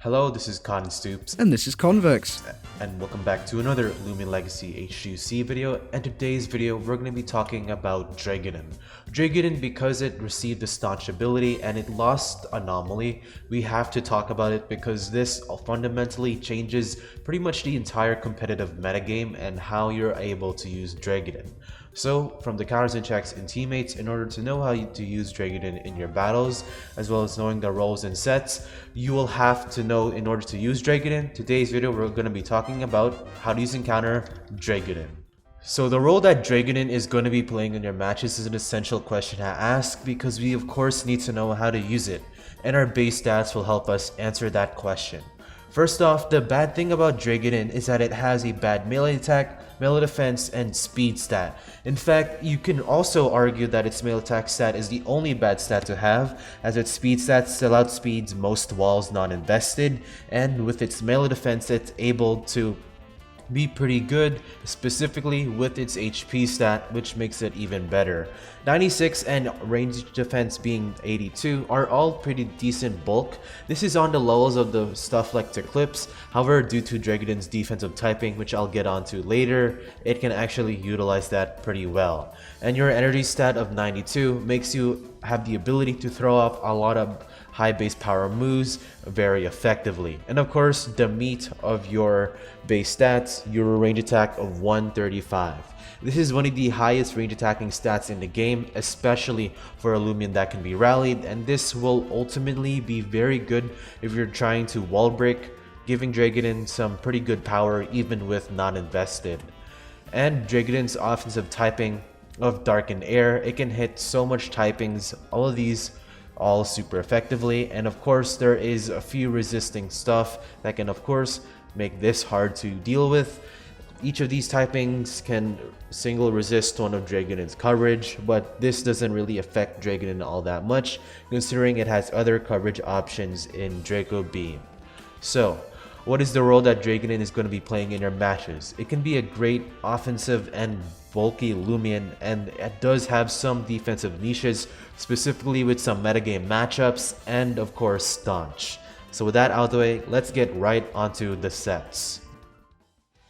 Hello, this is Con Stoops, And this is Convex. and welcome back to another Lumion Legacy HTUC video. And today's video, we're going to be talking about Dreggodyne. Dreggodyne, because it received a staunch ability and it lost Anomaly, we have to talk about it because this fundamentally changes pretty much the entire competitive metagame and how you're able to use Dreggodyne. So, from the counters and checks and teammates, in order to know how to use Dreggodyne in your battles, as well as knowing the roles and sets, you will have to know in order to use Dreggodyne. Today's video, we're going to be talking about how to use and counter Dreggodyne. So the role that Dreggodyne is going to be playing in your matches is an essential question to ask because we of course need to know how to use it, and our base stats will help us answer that question. First off, the bad thing about Dreggodyne is that it has a bad melee attack, melee defense, and speed stat. In fact, you can also argue that its melee attack stat is the only bad stat to have, as its speed stat still outspeeds most walls non-invested, and with its melee defense it's able to be pretty good, specifically with its HP stat, which makes it even better. 96 and range defense being 82 are all pretty decent bulk. This is on the levels of the stuff like Eclipse. However, due to Dreggodyne's defensive typing, which I'll get onto later, it can actually utilize that pretty well. And your energy stat of 92 makes you have the ability to throw up a lot of high base power moves very effectively. And of course, the meat of your base stats, your range attack of 135. This is one of the highest range attacking stats in the game, especially for a Lumion that can be rallied, and this will ultimately be very good if you're trying to wall break, giving Dreggodyne some pretty good power even with not invested. And Dreggodyne's offensive typing of Darkened Air, it can hit so much typings, all of these all super effectively, and of course there is a few resisting stuff that can of course make this hard to deal with. Each of these typings can single resist one of Dreggodyne's coverage, but this doesn't really affect Dreggodyne all that much considering it has other coverage options in Draco Beam. So what is the role that Dreggodyne is going to be playing in your matches? It can be a great offensive and bulky Lumion, and it does have some defensive niches, specifically with some metagame matchups, and of course staunch. So with that out of the way, let's get right onto the sets.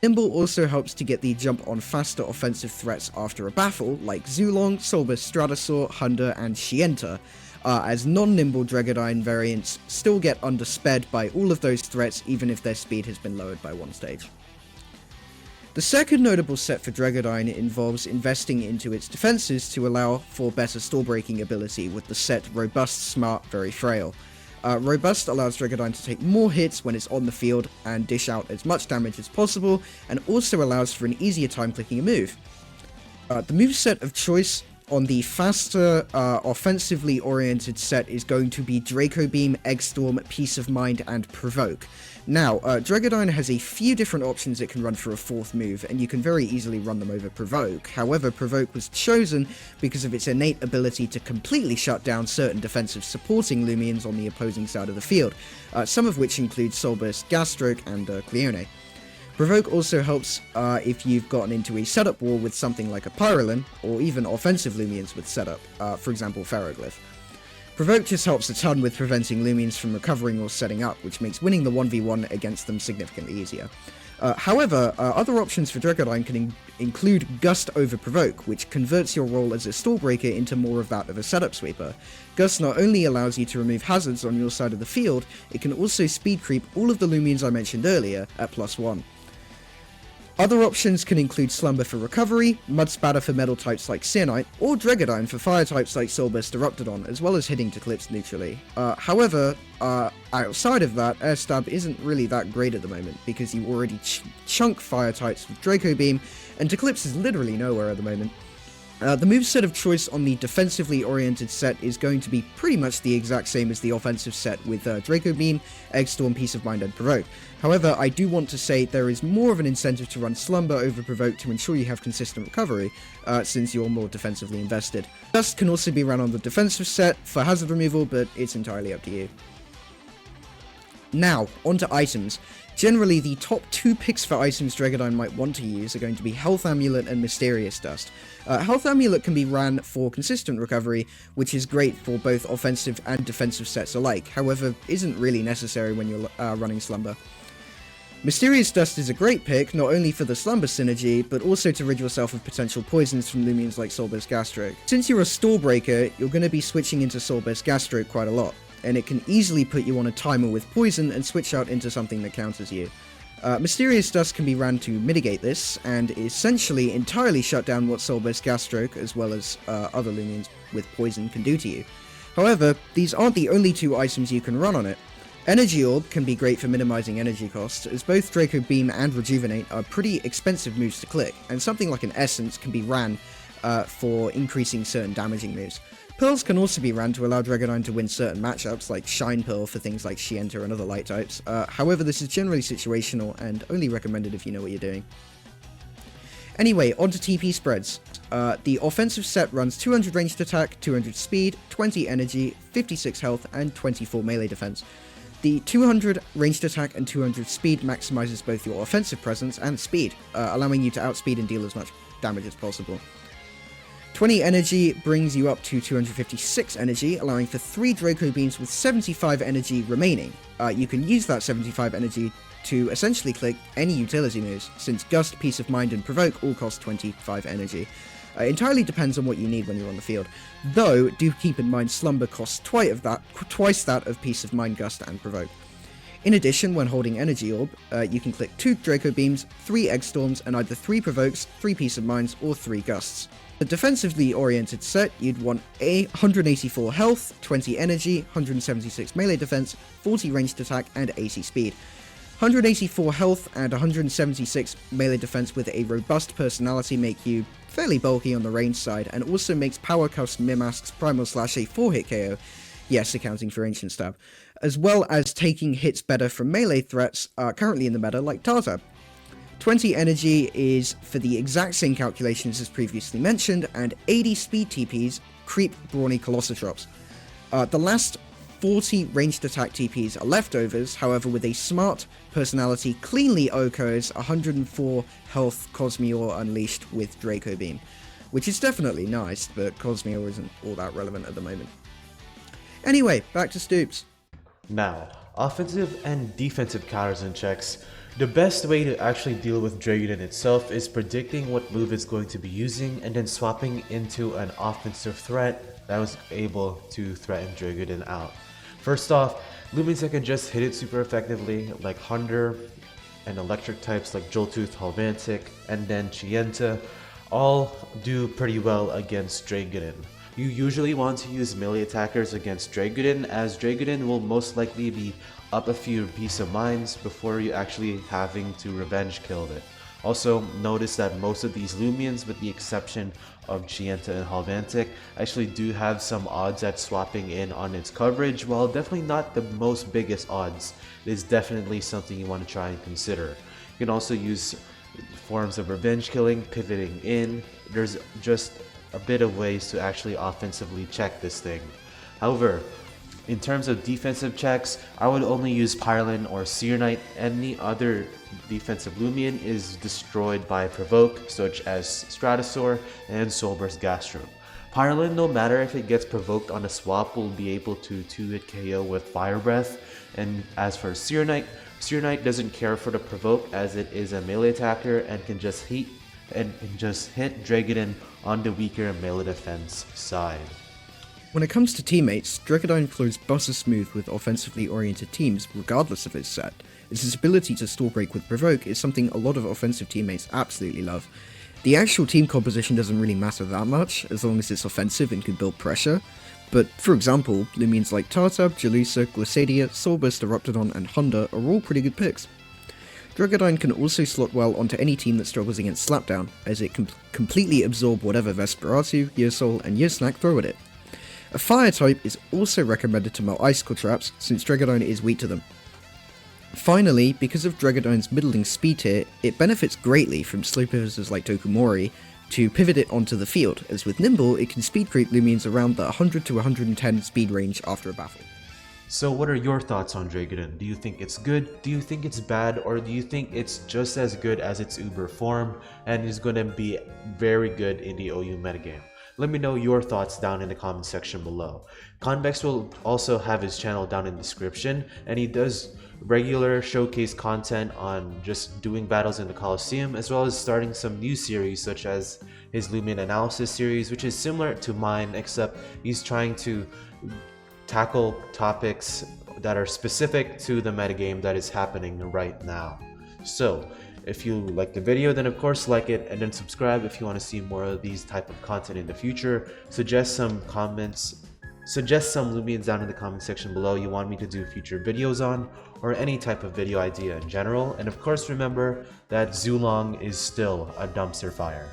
Nimble also helps to get the jump on faster offensive threats after a battle, like Zulong, Solbus, Stratosaur, Hunder, and Shienta, as non-nimble Dreggodyne variants still get undersped by all of those threats even if their speed has been lowered by one stage. The second notable set for Dreggodyne involves investing into its defenses to allow for better store-breaking ability with the set Robust, Smart, Very Frail. Robust allows Dreggodyne to take more hits when it's on the field and dish out as much damage as possible, and also allows for an easier time clicking a move. The moveset of choice on the faster, offensively oriented set is going to be Draco Beam, Egg Storm, Peace of Mind, and Provoke. Now, Dreggodyne has a few different options it can run for a fourth move, and you can very easily run them over Provoke. However, Provoke was chosen because of its innate ability to completely shut down certain defensive supporting Lumions on the opposing side of the field, some of which include Solbus, Gasstroke, and Cleone. Provoke also helps if you've gotten into a setup war with something like a Pyrolin, or even offensive Lumions with setup, for example Ferroglyph. Provoke just helps a ton with preventing Lumions from recovering or setting up, which makes winning the 1v1 against them significantly easier. However, other options for Dreggodyne can include Gust over Provoke, which converts your role as a Stallbreaker into more of that of a setup sweeper. Gust not only allows you to remove hazards on your side of the field, it can also speed creep all of the Lumions I mentioned earlier at +1. Other options can include Slumber for recovery, Mud Spatter for metal types like Cyanite, or Dreggodyne for fire types like Solbus Eruptodon, as well as hitting to Clips neutrally. However, outside of that, Air Stab isn't really that great at the moment, because you already chunk fire types with Draco Beam, and Eclipse is literally nowhere at the moment. The moveset of choice on the defensively oriented set is going to be pretty much the exact same as the offensive set with Draco Beam, Egg Storm, Peace of Mind, and Provoke. However, I do want to say there is more of an incentive to run Slumber over Provoke to ensure you have consistent recovery, since you're more defensively invested. Dust can also be run on the defensive set for hazard removal, but it's entirely up to you. Now, onto items. Generally, the top 2 picks for items Dreggodyne might want to use are going to be Health Amulet and Mysterious Dust. Health Amulet can be ran for consistent recovery, which is great for both offensive and defensive sets alike, however, isn't really necessary when you're running Slumber. Mysterious Dust is a great pick, not only for the Slumber synergy, but also to rid yourself of potential poisons from Lumions like Soulburst Gasstroke. Since you're a Stallbreaker, you're going to be switching into Soulburst Gasstroke quite a lot, and it can easily put you on a timer with poison and switch out into something that counters you. Mysterious Dust can be ran to mitigate this, and essentially entirely shut down what Soulburst Gasstroke, as well as other Lumions with poison, can do to you. However, these aren't the only 2 items you can run on it. Energy Orb can be great for minimizing energy costs, as both Draco Beam and Rejuvenate are pretty expensive moves to click, and something like an Essence can be ran for increasing certain damaging moves. Pearls can also be ran to allow Dreggodyne to win certain matchups, like Shine Pearl for things like Shienta and other light types. However, this is generally situational and only recommended if you know what you're doing. Anyway, onto TP spreads. The offensive set runs 200 ranged attack, 200 speed, 20 energy, 56 health, and 24 melee defense. The 200 ranged attack and 200 speed maximizes both your offensive presence and speed, allowing you to outspeed and deal as much damage as possible. 20 energy brings you up to 256 energy, allowing for 3 Draco Beams with 75 energy remaining. You can use that 75 energy to essentially click any utility moves, since Gust, Peace of Mind, and Provoke all cost 25 energy. Entirely depends on what you need when you're on the field, though do keep in mind Slumber costs twice that of Peace of Mind, Gust, and Provoke. In addition, when holding Energy Orb, you can click 2 Draco Beams, 3 Egg Storms, and either 3 Provokes, 3 Peace of Minds, or 3 Gusts. The defensively oriented set, you'd want 184 health, 20 energy, 176 melee defense, 40 ranged attack, and 80 speed. 184 health and 176 melee defense with a robust personality make you fairly bulky on the range side, and also makes Power Cuff's Mimask's Primal Slash a 4-hit KO, yes, accounting for Ancient Stab, as well as taking hits better from melee threats currently in the meta like Tartar. 20 energy is for the exact same calculations as previously mentioned, and 80 speed TPs creep Brawny Colossotrops. The last 40 ranged attack TPs are leftovers, however with a smart personality cleanly OHKOs 104 health Cosmeor Unleashed with Draco Beam, which is definitely nice, but Cosmeor isn't all that relevant at the moment. Anyway, back to Stoops. Now, offensive and defensive counters and checks. The best way to actually deal with Dreggodyne itself is predicting what move it's going to be using and then swapping into an offensive threat that was able to threaten Dreggodyne out. First off, Lumions that can just hit it super effectively, like Hunder, and electric types like Joltooth, Halvantic, and then Shienta, all do pretty well against Dreggodyne. You usually want to use melee attackers against Dreggodyne, as Dreggodyne will most likely be up a few Peace of Minds before you actually having to revenge kill it. Also, notice that most of these Lumions, with the exception of Shienta and Halvantic, actually do have some odds at swapping in on its coverage. While definitely not the most biggest odds, it is definitely something you want to try and consider. You can also use forms of revenge killing, pivoting in. There's just a bit of ways to actually offensively check this thing. However, in terms of defensive checks, I would only use Pyrelin or Seer Knight. Any other defensive Lumion is destroyed by Provoke, such as Stratosaur and Soulburst Gasstroke. Pyrelin, no matter if it gets provoked on a swap, will be able to 2-hit KO with Fire Breath. And as for Seer Knight doesn't care for the provoke, as it is a melee attacker and can just hit Dreggodyne on the weaker melee defense side. When it comes to teammates, Dreggodyne flows buzzer smooth with offensively oriented teams regardless of his set, as his ability to stall break with Provoke is something a lot of offensive teammates absolutely love. The actual team composition doesn't really matter that much, as long as it's offensive and can build pressure, but for example, Lumions like Tartar, Jalusa, Glissadia, Soulburst, Eruptodon, and Honda are all pretty good picks. Dreggodyne can also slot well onto any team that struggles against Slapdown, as it can completely absorb whatever Vesperatu, Yearsoul, and Yearsnack throw at it. A fire type is also recommended to melt icicle traps, since Dreggodyne is weak to them. Finally, because of Dreggodyne's middling speed tier, it benefits greatly from slow pivots like Tokumori to pivot it onto the field, as with Nimble it can speed creep Lumions around the 100 to 110 speed range after a battle. So what are your thoughts on Dreggodyne? Do you think it's good? Do you think it's bad? Or do you think it's just as good as its Uber form and is going to be very good in the OU metagame? Let me know your thoughts down in the comment section below. Convex will also have his channel down in the description, and he does regular showcase content on just doing battles in the Coliseum, as well as starting some new series such as his Lumion analysis series, which is similar to mine, except he's trying to tackle topics that are specific to the metagame that is happening right now. So if you like the video, then of course like it, and then subscribe if you want to see more of these type of content in the future. Suggest some Lumions down in the comment section below you want me to do future videos on, or any type of video idea in general. And of course remember that Zulong is still a dumpster fire.